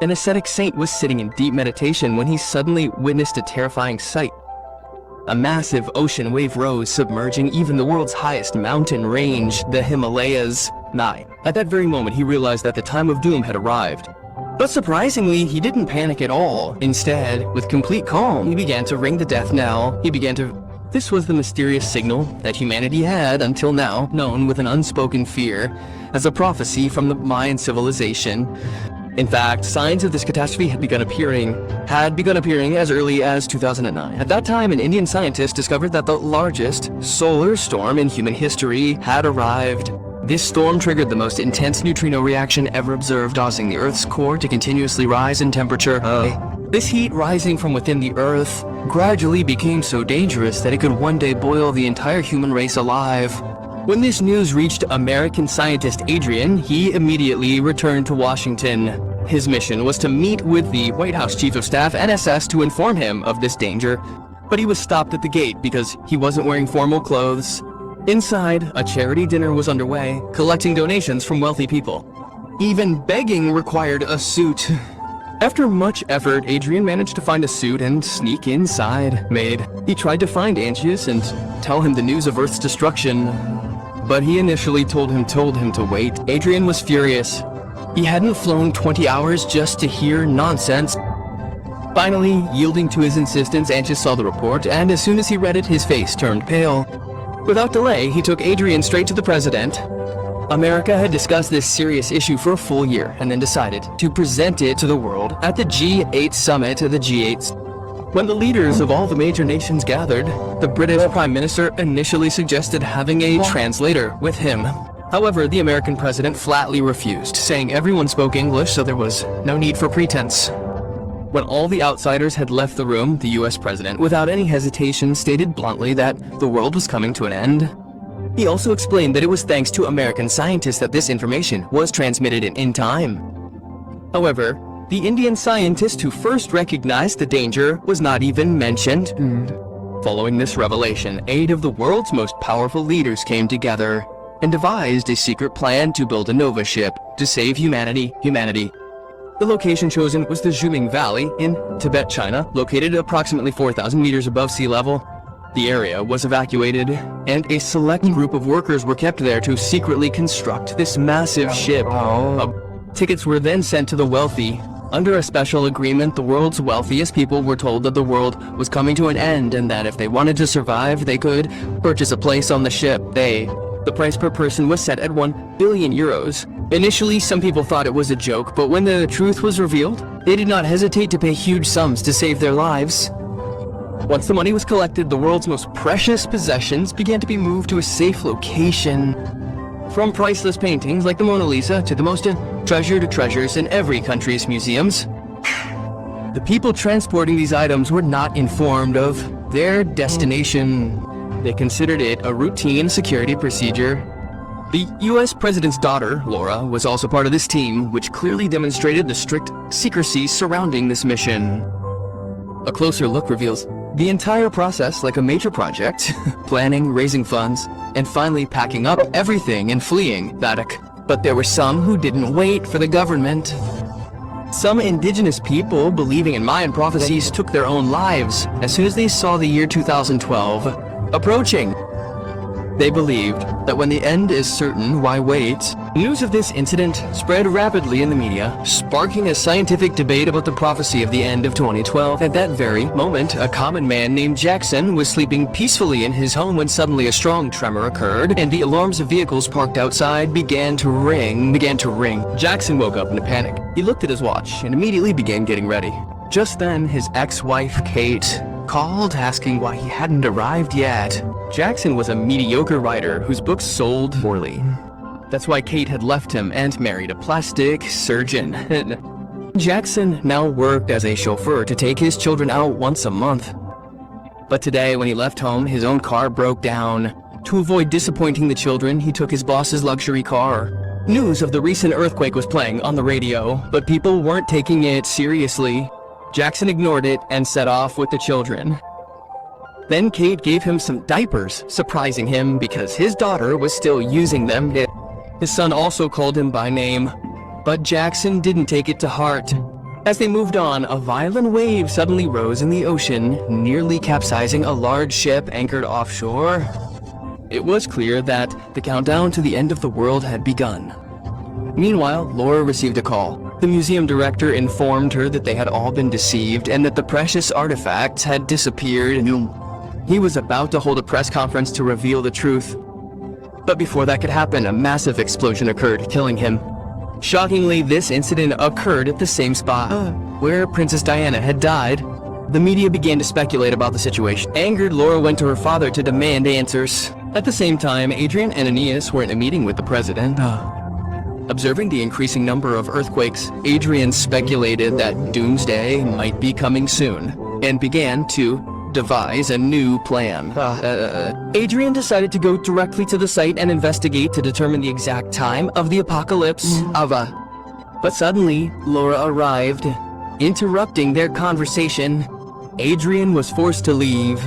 An ascetic saint was sitting in deep meditation when he suddenly witnessed a terrifying sight. A massive ocean wave rose, submerging even the world's highest mountain range, the Himalayas. At that very moment, he realized that the time of doom had arrived. But surprisingly, he didn't panic at all. Instead, with complete calm, he began to ring the death knell. This was the mysterious signal that humanity had, until now, known with an unspoken fear, as a prophecy from the Mayan civilization. In fact, signs of this catastrophe had begun appearing as early as 2009. At that time, an Indian scientist discovered that the largest solar storm in human history had arrived. This storm triggered the most intense neutrino reaction ever observed, causing the Earth's core to continuously rise in temperature. This heat rising from within the Earth gradually became so dangerous that it could one day boil the entire human race alive. When this news reached American scientist Adrian, he immediately returned to Washington. His mission was to meet with the White House Chief of Staff, NSS, to inform him of this danger. But he was stopped at the gate because he wasn't wearing formal clothes. Inside, a charity dinner was underway, collecting donations from wealthy people. Even begging required a suit. After much effort, Adrian managed to find a suit and sneak inside. He tried to find Angius and tell him the news of Earth's destruction, but he initially told him to wait. Adrian was furious. He hadn't flown 20 hours just to hear nonsense. Finally, yielding to his insistence, Angius saw the report, and as soon as he read it, his face turned pale. Without delay, he took Adrian straight to the president. America had discussed this serious issue for a full year and then decided to present it to the world at the G8 summit of the G8. When the leaders of all the major nations gathered, the British Prime Minister initially suggested having a translator with him. However, the American president flatly refused, saying everyone spoke English, so there was no need for pretense. When all the outsiders had left the room, the US president, without any hesitation, stated bluntly that the world was coming to an end. He also explained that it was thanks to American scientists that this information was transmitted in time. However, the Indian scientist who first recognized the danger was not even mentioned. Following this revelation, 8 of the world's most powerful leaders came together and devised a secret plan to build a Nova ship to save humanity. The location chosen was the Zhuming Valley in Tibet, China, located approximately 4,000 meters above sea level. The area was evacuated, and a select group of workers were kept there to secretly construct this massive ship. Tickets were then sent to the wealthy. Under a special agreement, the world's wealthiest people were told that the world was coming to an end and that if they wanted to survive, they could purchase a place on the ship. The price per person was set at 1 billion euros. Initially, some people thought it was a joke, but when the truth was revealed, they did not hesitate to pay huge sums to save their lives. Once the money was collected, the world's most precious possessions began to be moved to a safe location. From priceless paintings like the Mona Lisa to the most treasured treasures in every country's museums. The people transporting these items were not informed of their destination. They considered it a routine security procedure. The US President's daughter, Laura, was also part of this team, which clearly demonstrated the strict secrecy surrounding this mission. A closer look reveals the entire process like a major project, planning, raising funds, and finally packing up everything and fleeing. But there were some who didn't wait for the government. Some indigenous people, believing in Mayan prophecies, took their own lives as soon as they saw the year 2012 approaching. They believed that when the end is certain, why wait? News of this incident spread rapidly in the media, sparking a scientific debate about the prophecy of the end of 2012. At that very moment, a common man named Jackson was sleeping peacefully in his home when suddenly a strong tremor occurred, and the alarms of vehicles parked outside began to ring. Jackson woke up in a panic. He looked at his watch and immediately began getting ready. Just then, his ex-wife, Kate, called asking why he hadn't arrived yet. Jackson was a mediocre writer whose books sold poorly. That's why Kate had left him and married a plastic surgeon. Jackson now worked as a chauffeur to take his children out once a month. But today, when he left home, his own car broke down. To avoid disappointing the children, he took his boss's luxury car. News of the recent earthquake was playing on the radio, but people weren't taking it seriously. Jackson ignored it and set off with the children. Then Kate gave him some diapers, surprising him because his daughter was still using them. His son also called him by name, but Jackson didn't take it to heart. As they moved on, a violent wave suddenly rose in the ocean, nearly capsizing a large ship anchored offshore. It was clear that the countdown to the end of the world had begun. Meanwhile, Laura received a call. The museum director informed her that they had all been deceived and that the precious artifacts had disappeared. He was about to hold a press conference to reveal the truth. But before that could happen, a massive explosion occurred, killing him. Shockingly, this incident occurred at the same spot where Princess Diana had died. The media began to speculate about the situation. Angered, Laura went to her father to demand answers. At the same time, Adrian and Aeneas were in a meeting with the president. Observing the increasing number of earthquakes, Adrian speculated that doomsday might be coming soon and began to devise a new plan. Adrian decided to go directly to the site and investigate to determine the exact time of the apocalypse. But suddenly, Laura arrived, interrupting their conversation. Adrian was forced to leave.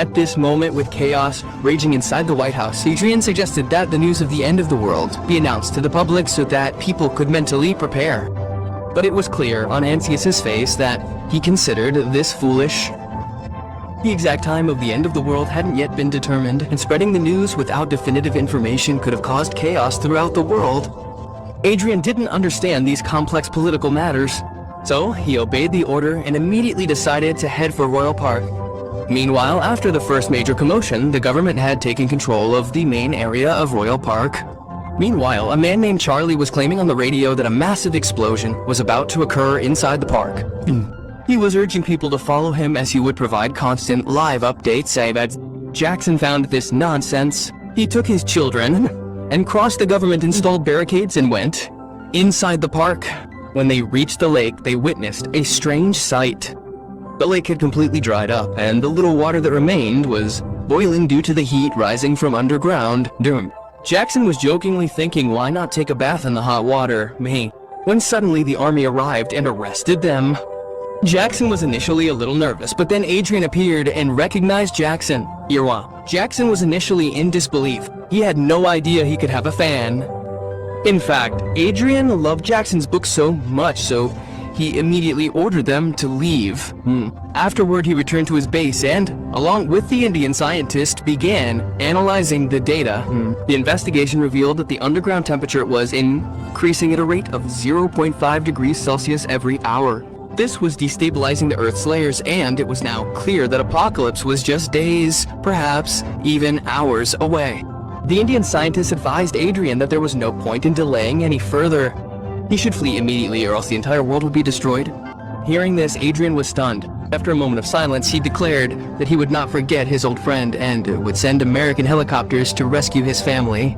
At this moment, with chaos raging inside the White House, Adrian suggested that the news of the end of the world be announced to the public so that people could mentally prepare. But it was clear on Anchises' face that he considered this foolish. The exact time of the end of the world hadn't yet been determined, and spreading the news without definitive information could have caused chaos throughout the world. Adrian didn't understand these complex political matters, so he obeyed the order and immediately decided to head for Royal Park. Meanwhile, after the first major commotion, the government had taken control of the main area of Royal Park. Meanwhile, a man named Charlie was claiming on the radio that a massive explosion was about to occur inside the park. He was urging people to follow him as he would provide constant live updates. Jackson found this nonsense. He took his children and crossed the government-installed barricades and went inside the park. When they reached the lake, they witnessed a strange sight. The lake had completely dried up, and the little water that remained was boiling due to the heat rising from underground. Jackson was jokingly thinking, why not take a bath in the hot water? When suddenly the army arrived and arrested them. Jackson was initially a little nervous, but then Adrian appeared and recognized Jackson. Jackson was initially in disbelief. He had no idea he could have a fan. In fact, Adrian loved Jackson's book so much, so he immediately ordered them to leave. Afterward, he returned to his base and, along with the Indian scientist, began analyzing the data. The investigation revealed that the underground temperature was increasing at a rate of 0.5 degrees Celsius every hour. This was destabilizing the Earth's layers, and it was now clear that apocalypse was just days, perhaps even hours away. The Indian scientist advised Adrian that there was no point in delaying any further. He should flee immediately or else the entire world would be destroyed. Hearing this, Adrian was stunned. After a moment of silence, he declared that he would not forget his old friend and would send American helicopters to rescue his family.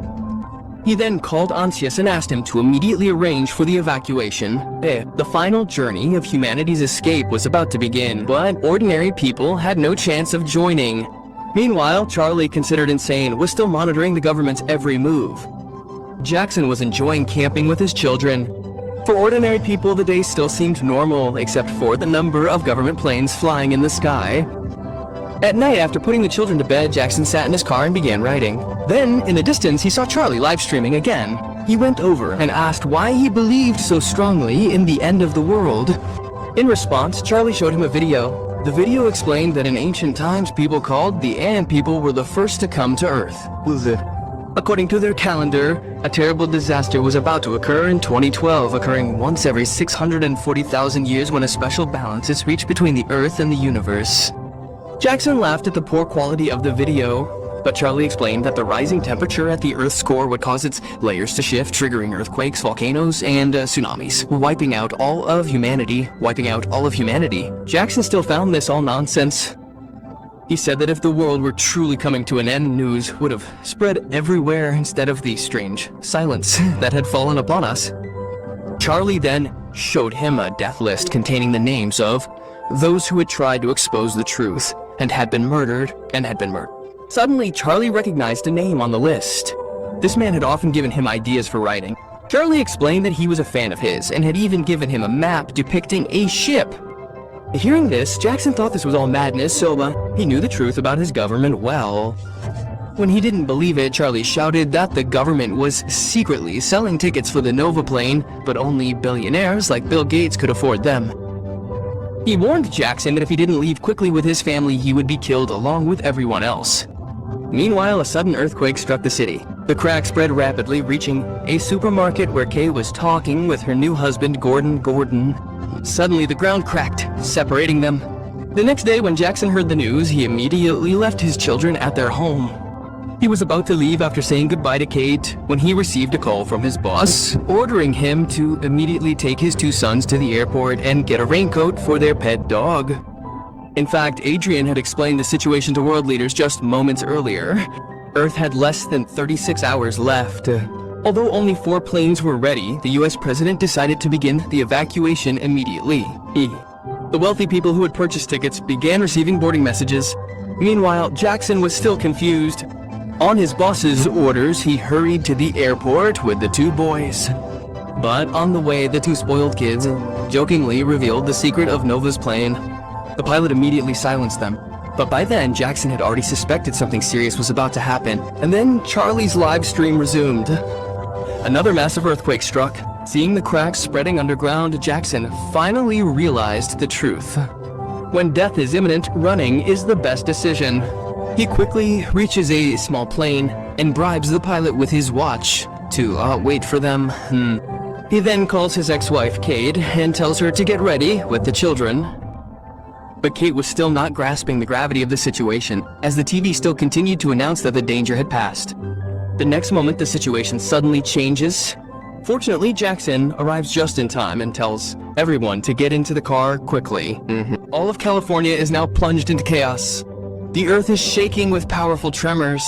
He then called Anchises and asked him to immediately arrange for the evacuation. The final journey of humanity's escape was about to begin, but ordinary people had no chance of joining. Meanwhile, Charlie, considered insane, was still monitoring the government's every move. Jackson was enjoying camping with his children. For ordinary people, the day still seemed normal, except for the number of government planes flying in the sky. At night, after putting the children to bed, Jackson sat in his car and began writing. Then, in the distance, he saw Charlie live streaming again. He went over and asked why he believed so strongly in the end of the world. In response, Charlie showed him a video. The video explained that in ancient times, people called the Ant People were the first to come to Earth. According to their calendar, a terrible disaster was about to occur in 2012, occurring once every 640,000 years when a special balance is reached between the Earth and the universe. Jackson laughed at the poor quality of the video, but Charlie explained that the rising temperature at the Earth's core would cause its layers to shift, triggering earthquakes, volcanoes, and tsunamis, wiping out all of humanity. Jackson still found this all nonsense. He said that if the world were truly coming to an end, news would have spread everywhere instead of the strange silence that had fallen upon us. Charlie then showed him a death list containing the names of those who had tried to expose the truth and had been murdered. Suddenly, Charlie recognized a name on the list. This man had often given him ideas for writing. Charlie explained that he was a fan of his and had even given him a map depicting a ship. Hearing this, Jackson thought this was all madness, so he knew the truth about his government well. When he didn't believe it, Charlie shouted that the government was secretly selling tickets for the Nova plane, but only billionaires like Bill Gates could afford them. He warned Jackson that if he didn't leave quickly with his family, he would be killed along with everyone else. Meanwhile, a sudden earthquake struck the city. The crack spread rapidly, reaching a supermarket where Kay was talking with her new husband, Gordon. Suddenly, the ground cracked, separating them. The next day, when Jackson heard the news, he immediately left his children at their home. He was about to leave after saying goodbye to Kate when he received a call from his boss, ordering him to immediately take his two sons to the airport and get a raincoat for their pet dog. In fact, Adrian had explained the situation to world leaders just moments earlier. Earth had less than 36 hours left. Although only 4 planes were ready, the US president decided to begin the evacuation immediately. The wealthy people who had purchased tickets began receiving boarding messages. Meanwhile, Jackson was still confused. On his boss's orders, he hurried to the airport with the 2 boys. But on the way, the 2 spoiled kids jokingly revealed the secret of Nova's plane. The pilot immediately silenced them. But by then, Jackson had already suspected something serious was about to happen. And then Charlie's live stream resumed. Another massive earthquake struck. Seeing the cracks spreading underground, Jackson finally realized the truth. When death is imminent, running is the best decision. He quickly reaches a small plane and bribes the pilot with his watch to wait for them. He then calls his ex-wife, Kate, and tells her to get ready with the children. But Kate was still not grasping the gravity of the situation, as the TV still continued to announce that the danger had passed. The next moment, the situation suddenly changes. Fortunately, Jackson arrives just in time and tells everyone to get into the car quickly. All of California is now plunged into chaos. The earth is shaking with powerful tremors.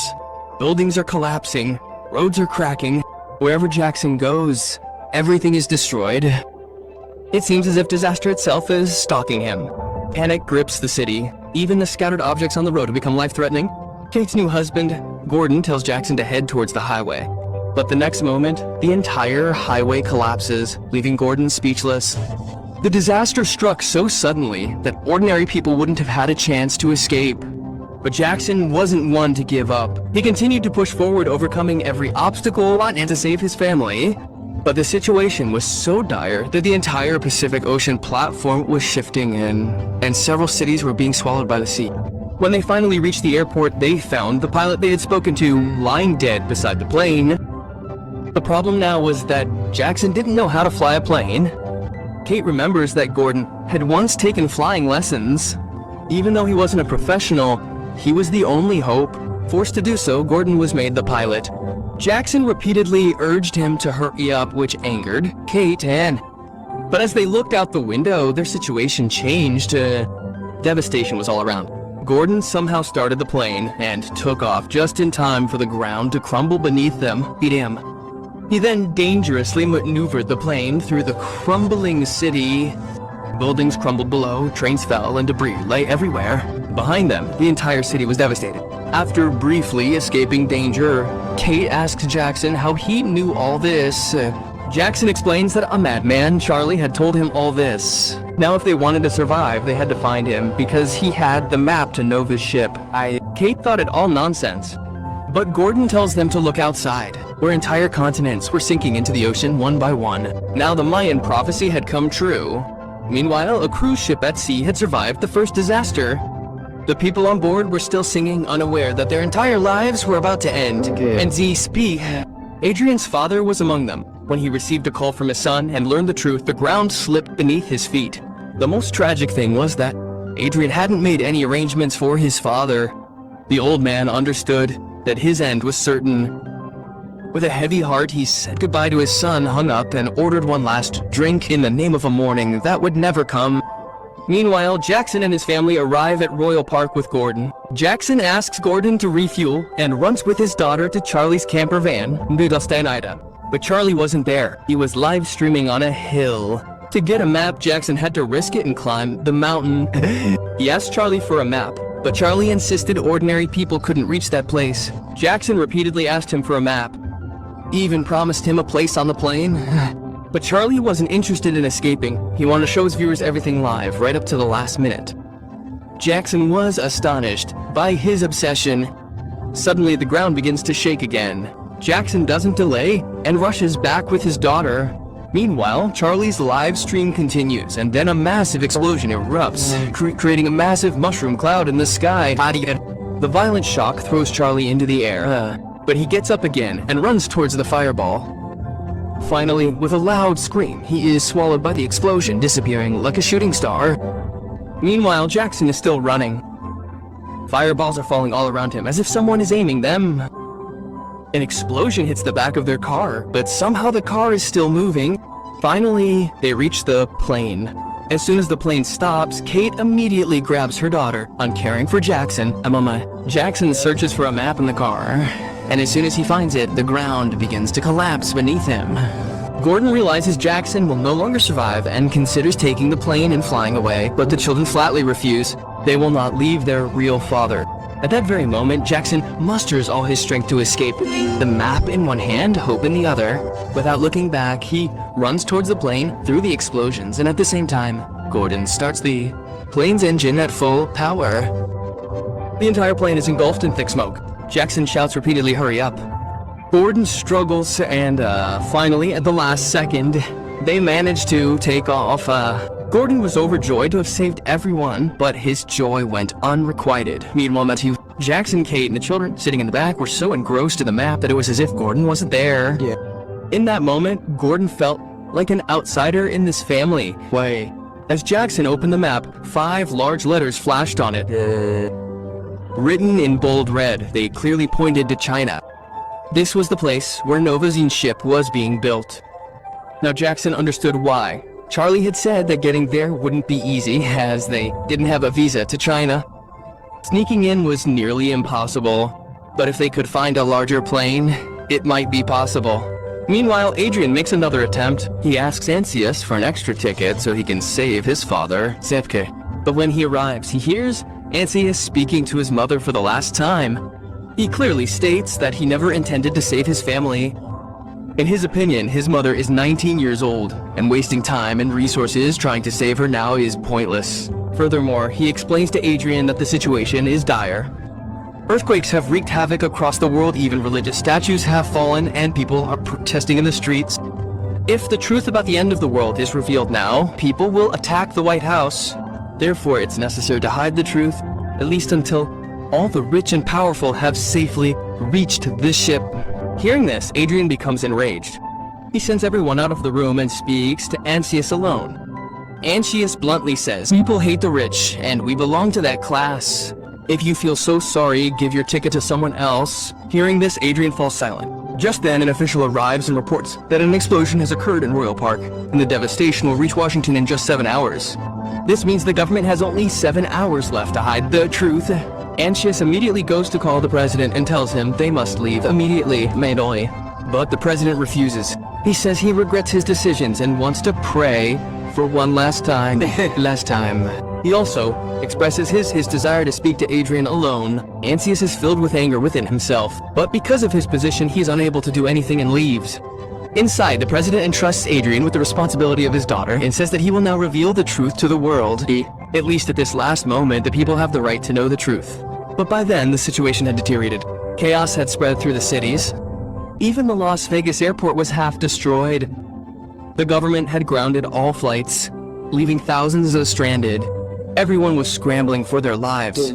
Buildings are collapsing. Roads are cracking. Wherever Jackson goes, everything is destroyed. It seems as if disaster itself is stalking him. Panic grips the city. Even the scattered objects on the road have become life-threatening. Kate's new husband, Gordon, tells Jackson to head towards the highway. But the next moment, the entire highway collapses, leaving Gordon speechless. The disaster struck so suddenly that ordinary people wouldn't have had a chance to escape. But Jackson wasn't one to give up. He continued to push forward, overcoming every obstacle and to save his family. But the situation was so dire that the entire Pacific Ocean platform was shifting in, and several cities were being swallowed by the sea. When they finally reached the airport, they found the pilot they had spoken to lying dead beside the plane. The problem now was that Jackson didn't know how to fly a plane. Kate remembers that Gordon had once taken flying lessons. Even though he wasn't a professional, he was the only hope. Forced to do so, Gordon was made the pilot. Jackson repeatedly urged him to hurry up, which angered Kate and... But as they looked out the window, their situation changed. Devastation was all around. Gordon somehow started the plane and took off just in time for the ground to crumble beneath them, beat him. He then dangerously maneuvered the plane through the crumbling city. Buildings crumbled below, trains fell, and debris lay everywhere. Behind them, the entire city was devastated. After briefly escaping danger, Kate asks Jackson how he knew all this. Jackson explains that a madman, Charlie, had told him all this. Now if they wanted to survive, they had to find him because he had the map to Nova's ship. Kate thought it all nonsense. But Gordon tells them to look outside, where entire continents were sinking into the ocean one by one. Now the Mayan prophecy had come true. Meanwhile, a cruise ship at sea had survived the first disaster. The people on board were still singing, unaware that their entire lives were about to end. And Adrian's father was among them. When he received a call from his son and learned the truth, the ground slipped beneath his feet. The most tragic thing was that Adrian hadn't made any arrangements for his father. The old man understood that his end was certain. With a heavy heart, he said goodbye to his son, hung up, and ordered one last drink in the name of a morning that would never come. Meanwhile, Jackson and his family arrive at Royal Park with Gordon. Jackson asks Gordon to refuel and runs with his daughter to Charlie's camper van, but Charlie wasn't there. He was live streaming on a hill. To get a map, Jackson had to risk it and climb the mountain. He asked Charlie for a map, but Charlie insisted ordinary people couldn't reach that place. Jackson repeatedly asked him for a map. He even promised him a place on the plane. But Charlie wasn't interested in escaping. He wanted to show his viewers everything live, right up to the last minute. Jackson was astonished by his obsession. Suddenly, the ground begins to shake again. Jackson doesn't delay and rushes back with his daughter. Meanwhile, Charlie's live stream continues, and then a massive explosion erupts, creating a massive mushroom cloud in the sky. The violent shock throws Charlie into the air, but he gets up again and runs towards the fireball. Finally, with a loud scream, he is swallowed by the explosion, disappearing like a shooting star. Meanwhile, Jackson is still running. Fireballs are falling all around him, as if someone is aiming them. An explosion hits the back of their car, but somehow the car is still moving. Finally, they reach the plane. As soon as the plane stops, Kate immediately grabs her daughter, uncaring for Jackson. Jackson searches for a map in the car, and as soon as he finds it, the ground begins to collapse beneath him. Gordon realizes Jackson will no longer survive and considers taking the plane and flying away, but the children flatly refuse. They will not leave their real father. At that very moment, Jackson musters all his strength to escape, the map in one hand, hope in the other. Without looking back, he runs towards the plane through the explosions, and at the same time, Gordon starts the plane's engine at full power. The entire plane is engulfed in thick smoke. Jackson shouts repeatedly, "Hurry up." Gordon struggles, and finally, at the last second, they manage to take off. Gordon was overjoyed to have saved everyone, but his joy went unrequited. Meanwhile, Matthew, Jackson, Kate, and the children sitting in the back were so engrossed in the map that it was as if Gordon wasn't there. In that moment, Gordon felt like an outsider in this family. As Jackson opened the map, 5 large letters flashed on it. Written in bold red, they clearly pointed to China. This was the place where Novazine's ship was being built. Now Jackson understood why. Charlie had said that getting there wouldn't be easy, as they didn't have a visa to China. Sneaking in was nearly impossible, but if they could find a larger plane, it might be possible. Meanwhile, Adrian makes another attempt. He asks Ansius for an extra ticket so he can save his father, Zepke. But when he arrives, he hears Ansius speaking to his mother for the last time. He clearly states that he never intended to save his family. In his opinion, his mother is 19 years old, and wasting time and resources trying to save her now is pointless. Furthermore, he explains to Adrian that the situation is dire. Earthquakes have wreaked havoc across the world, even religious statues have fallen, and people are protesting in the streets. If the truth about the end of the world is revealed now, people will attack the White House. Therefore, it's necessary to hide the truth, at least until all the rich and powerful have safely reached this ship. Hearing this, Adrian becomes enraged. He sends everyone out of the room and speaks to Ansius alone. Ansius bluntly says, "People hate the rich, and we belong to that class. If you feel so sorry, give your ticket to someone else." Hearing this, Adrian falls silent. Just then, an official arrives and reports that an explosion has occurred in Royal Park, and the devastation will reach Washington in just 7 hours. This means the government has only 7 hours left to hide the truth. Ansius immediately goes to call the president and tells him they must leave immediately, but the president refuses. He says he regrets his decisions and wants to pray for one last time. He also expresses his desire to speak to Adrian alone. Ansius is filled with anger within himself, but because of his position, he is unable to do anything and leaves. Inside, the president entrusts Adrian with the responsibility of his daughter and says that he will now reveal the truth to the world. At least at this last moment, the people have the right to know the truth. But by then, the situation had deteriorated. Chaos had spread through the cities. Even the Las Vegas airport was half destroyed. The government had grounded all flights, leaving thousands stranded. Everyone was scrambling for their lives.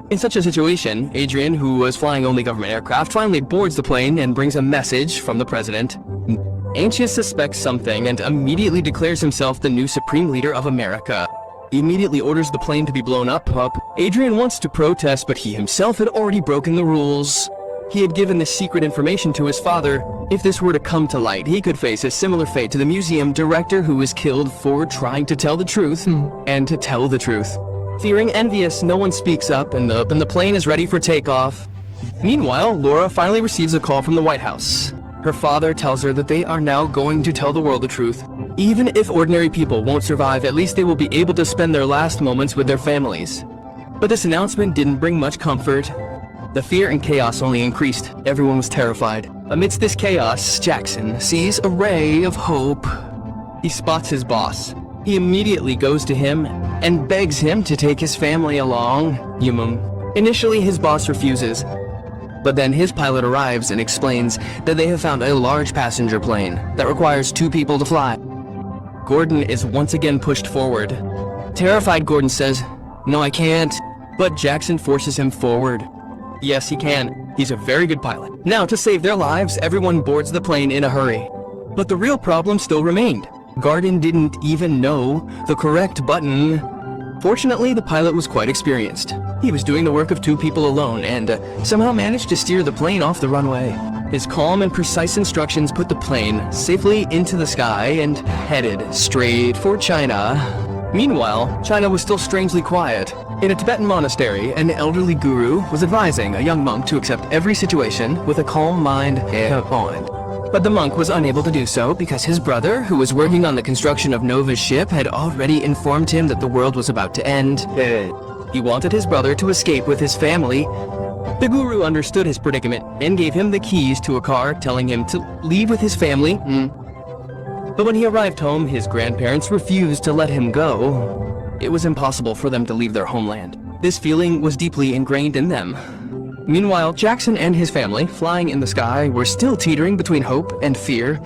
In such a situation, Adrian, who was flying only government aircraft, finally boards the plane and brings a message from the president. Ansius suspects something and immediately declares himself the new supreme leader of America. He immediately orders the plane to be blown up. Adrian wants to protest, but he himself had already broken the rules. He had given this secret information to his father. If this were to come to light, he could face a similar fate to the museum director who was killed for trying to tell the truth, and to tell the truth. Fearing envious, no one speaks up, and the plane is ready for takeoff. Meanwhile, Laura finally receives a call from the White House. Her father tells her that they are now going to tell the world the truth. Even if ordinary people won't survive, at least they will be able to spend their last moments with their families. But this announcement didn't bring much comfort. The fear and chaos only increased. Everyone was terrified. Amidst this chaos, Jackson sees a ray of hope. He spots his boss. He immediately goes to him and begs him to take his family along. Initially, his boss refuses. But then his pilot arrives and explains that they have found a large passenger plane that requires 2 people to fly. Gordon is once again pushed forward. Terrified, Gordon says, "No, I can't." But Jackson forces him forward. Yes, he can. He's a very good pilot. Now, to save their lives, everyone boards the plane in a hurry. But the real problem still remained. Gordon didn't even know the correct button. Fortunately, the pilot was quite experienced. He was doing the work of 2 people alone and somehow managed to steer the plane off the runway. His calm and precise instructions put the plane safely into the sky and headed straight for China. Meanwhile, China was still strangely quiet. In a Tibetan monastery, an elderly guru was advising a young monk to accept every situation with a calm mind and mind. But the monk was unable to do so because his brother, who was working on the construction of Nova's ship, had already informed him that the world was about to end. He wanted his brother to escape with his family. The guru understood his predicament and gave him the keys to a car, telling him to leave with his family. But when he arrived home, his grandparents refused to let him go. It was impossible for them to leave their homeland. This feeling was deeply ingrained in them. Meanwhile, Jackson and his family, flying in the sky, were still teetering between hope and fear.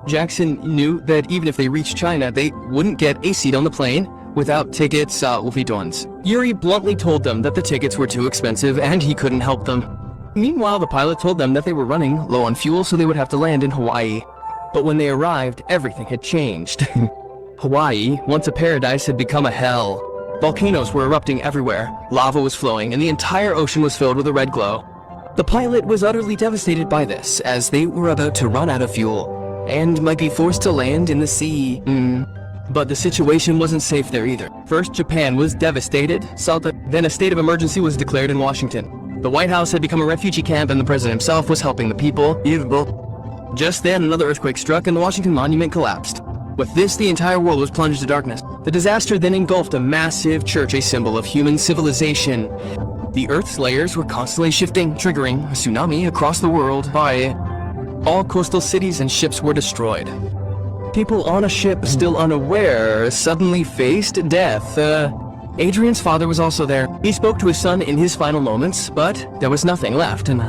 Jackson knew that even if they reached China, they wouldn't get a seat on the plane without tickets, Yuri bluntly told them that the tickets were too expensive and he couldn't help them. Meanwhile, the pilot told them that they were running low on fuel, so they would have to land in Hawaii. But when they arrived, everything had changed. Hawaii, once a paradise, had become a hell. Volcanoes were erupting everywhere, lava was flowing, and the entire ocean was filled with a red glow. The pilot was utterly devastated by this, as they were about to run out of fuel, and might be forced to land in the sea. But the situation wasn't safe there either. First, Japan was devastated, then a state of emergency was declared in Washington. The White House had become a refugee camp and the president himself was helping the people. Just then, another earthquake struck and the Washington Monument collapsed. With this, the entire world was plunged to darkness. The disaster then engulfed a massive church, a symbol of human civilization. The Earth's layers were constantly shifting, triggering a tsunami across the world. All coastal cities and ships were destroyed. People on a ship, still unaware, suddenly faced death. Adrian's father was also there. He spoke to his son in his final moments, but there was nothing left, and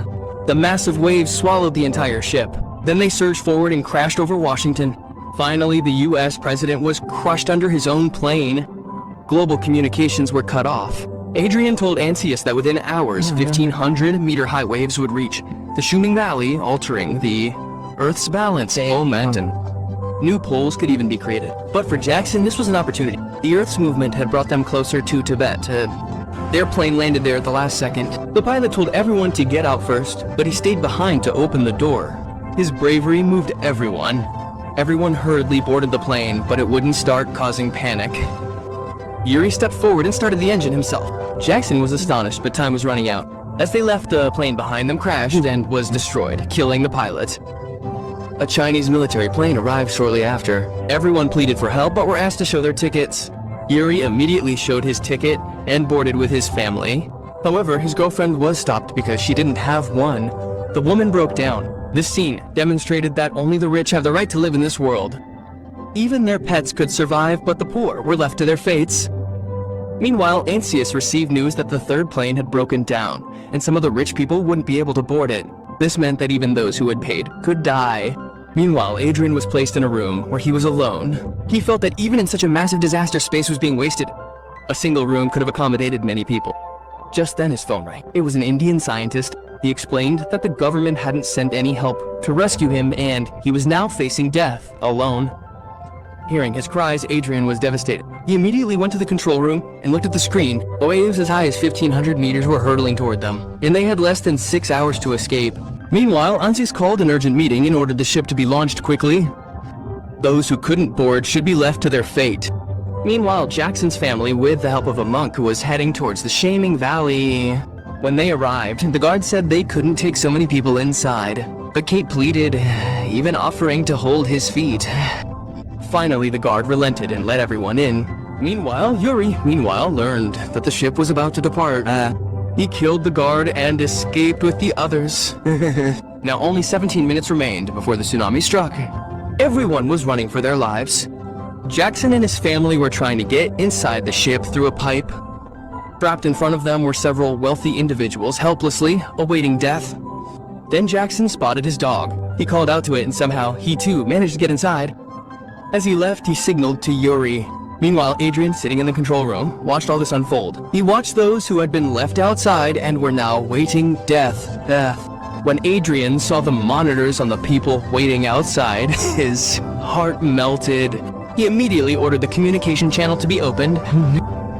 the massive waves swallowed the entire ship. Then they surged forward and crashed over Washington. Finally, the US president was crushed under his own plane. Global communications were cut off. Adrian told Ansius that within hours, 1,500-meter-high waves would reach the Shuming Valley, altering the Earth's balance. New poles could even be created. But for Jackson, this was an opportunity. The Earth's movement had brought them closer to Tibet. Their plane landed there at the last second. The pilot told everyone to get out first, but he stayed behind to open the door. His bravery moved everyone. Everyone hurriedly boarded the plane, but it wouldn't start, causing panic. Yuri stepped forward and started the engine himself. Jackson was astonished, but time was running out. As they left, the plane behind them crashed and was destroyed, killing the pilot. A Chinese military plane arrived shortly after. Everyone pleaded for help, but were asked to show their tickets. Yuri immediately showed his ticket and boarded with his family. However, his girlfriend was stopped because she didn't have one. The woman broke down. This scene demonstrated that only the rich have the right to live in this world. Even their pets could survive, but the poor were left to their fates. Meanwhile, Ansius received news that the third plane had broken down, and some of the rich people wouldn't be able to board it. This meant that even those who had paid could die. Meanwhile, Adrian was placed in a room where he was alone. He felt that even in such a massive disaster, space was being wasted. A single room could have accommodated many people. Just then his phone rang. It was an Indian scientist. He explained that the government hadn't sent any help to rescue him and he was now facing death, alone. Hearing his cries, Adrian was devastated. He immediately went to the control room and looked at the screen. Waves as high as 1,500 meters were hurtling toward them, and they had less than 6 hours to escape. Meanwhile, Ansius called an urgent meeting and ordered the ship to be launched quickly. Those who couldn't board should be left to their fate. Meanwhile, Jackson's family, with the help of a monk, was heading towards the Shaming Valley. When they arrived, the guard said they couldn't take so many people inside, but Kate pleaded, even offering to hold his feet. Finally, the guard relented and let everyone in. Meanwhile, Yuri learned that the ship was about to depart. He killed the guard and escaped with the others. Now only 17 minutes remained before the tsunami struck. Everyone was running for their lives. Jackson and his family were trying to get inside the ship through a pipe. Trapped in front of them were several wealthy individuals helplessly awaiting death. Then Jackson spotted his dog. He called out to it and somehow he too managed to get inside. As he left, he signaled to Yuri. Meanwhile, Adrian, sitting in the control room, watched all this unfold. He watched those who had been left outside and were now waiting death. When Adrian saw the monitors on the people waiting outside, his heart melted. He immediately ordered the communication channel to be opened.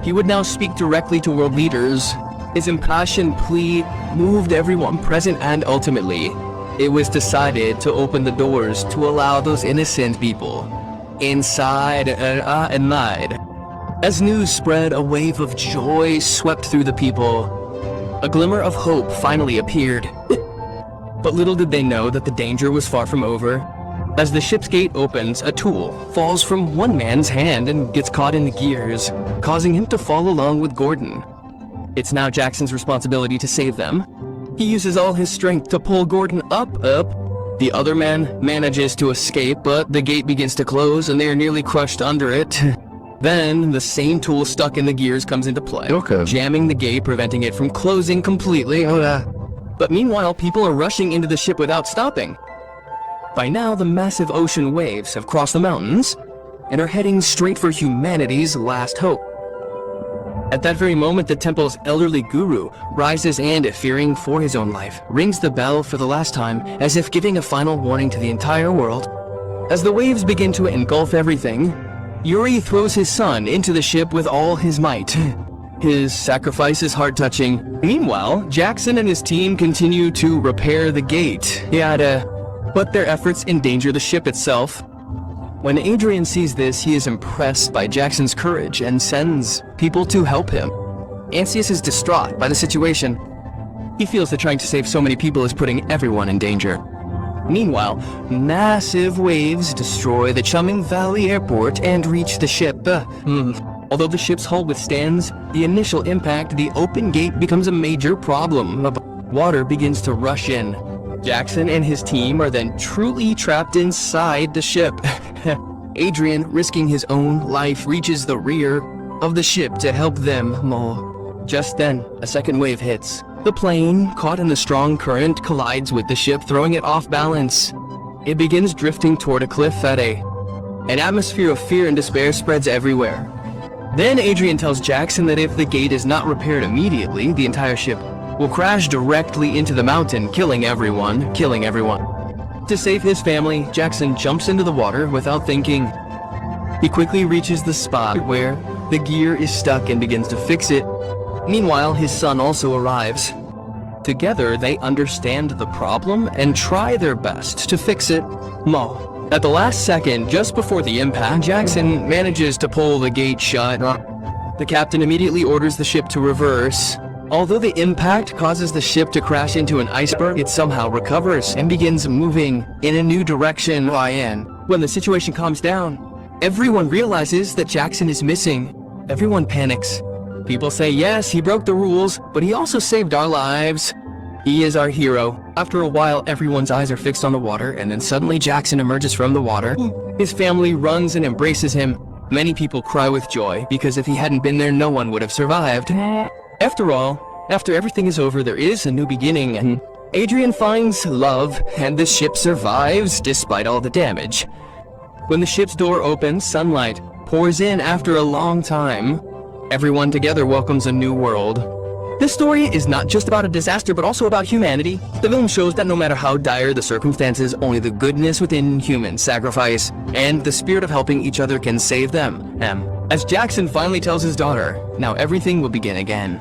He would now speak directly to world leaders. His impassioned plea moved everyone present, and ultimately, it was decided to open the doors to allow those innocent people inside and lied. As news spread, a wave of joy swept through the people. A glimmer of hope finally appeared. But little did they know that the danger was far from over. As the ship's gate opens, a tool falls from one man's hand and gets caught in the gears, causing him to fall along with Gordon. It's now Jackson's responsibility to save them. He uses all his strength to pull Gordon up. The other man manages to escape, but the gate begins to close and they are nearly crushed under it. Then, the same tool stuck in the gears comes into play, jamming the gate, preventing it from closing completely. But meanwhile, people are rushing into the ship without stopping. By now, the massive ocean waves have crossed the mountains and are heading straight for humanity's last hope. At that very moment, the temple's elderly guru rises and, fearing for his own life, rings the bell for the last time, as if giving a final warning to the entire world. As the waves begin to engulf everything, Yuri throws his son into the ship with all his might. His sacrifice is heart-touching. Meanwhile, Jackson and his team continue to repair the gate. But their efforts endanger the ship itself. When Adrian sees this, he is impressed by Jackson's courage and sends people to help him. Ansius is distraught by the situation. He feels that trying to save so many people is putting everyone in danger. Meanwhile, massive waves destroy the Chumming Valley Airport and reach the ship. Although the ship's hull withstands the initial impact, the open gate becomes a major problem. Water begins to rush in. Jackson and his team are then truly trapped inside the ship. Adrian, risking his own life, reaches the rear of the ship to help them. Just then, a second wave hits. The plane, caught in the strong current, collides with the ship, throwing it off balance. It begins drifting toward a cliff. An atmosphere of fear and despair spreads everywhere. Then Adrian tells Jackson that if the gate is not repaired immediately, the entire ship will crash directly into the mountain, killing everyone. To save his family, Jackson jumps into the water without thinking. He quickly reaches the spot where the gear is stuck and begins to fix it. Meanwhile, his son also arrives. Together, they understand the problem and try their best to fix it. At the last second, just before the impact, Jackson manages to pull the gate shut. The captain immediately orders the ship to reverse. Although the impact causes the ship to crash into an iceberg, it somehow recovers and begins moving in a new direction. When the situation calms down, everyone realizes that Jackson is missing. Everyone panics. People say, yes, he broke the rules, but he also saved our lives. He is our hero. After a while, everyone's eyes are fixed on the water, and then suddenly Jackson emerges from the water. His family runs and embraces him. Many people cry with joy, because if he hadn't been there, no one would have survived. After all, after everything is over, there is a new beginning, and Adrian finds love, and the ship survives despite all the damage. When the ship's door opens, sunlight pours in after a long time. Everyone together welcomes a new world. This story is not just about a disaster, but also about humanity. The film shows that no matter how dire the circumstances, only the goodness within human sacrifice and the spirit of helping each other can save them. As Jackson finally tells his daughter, now everything will begin again.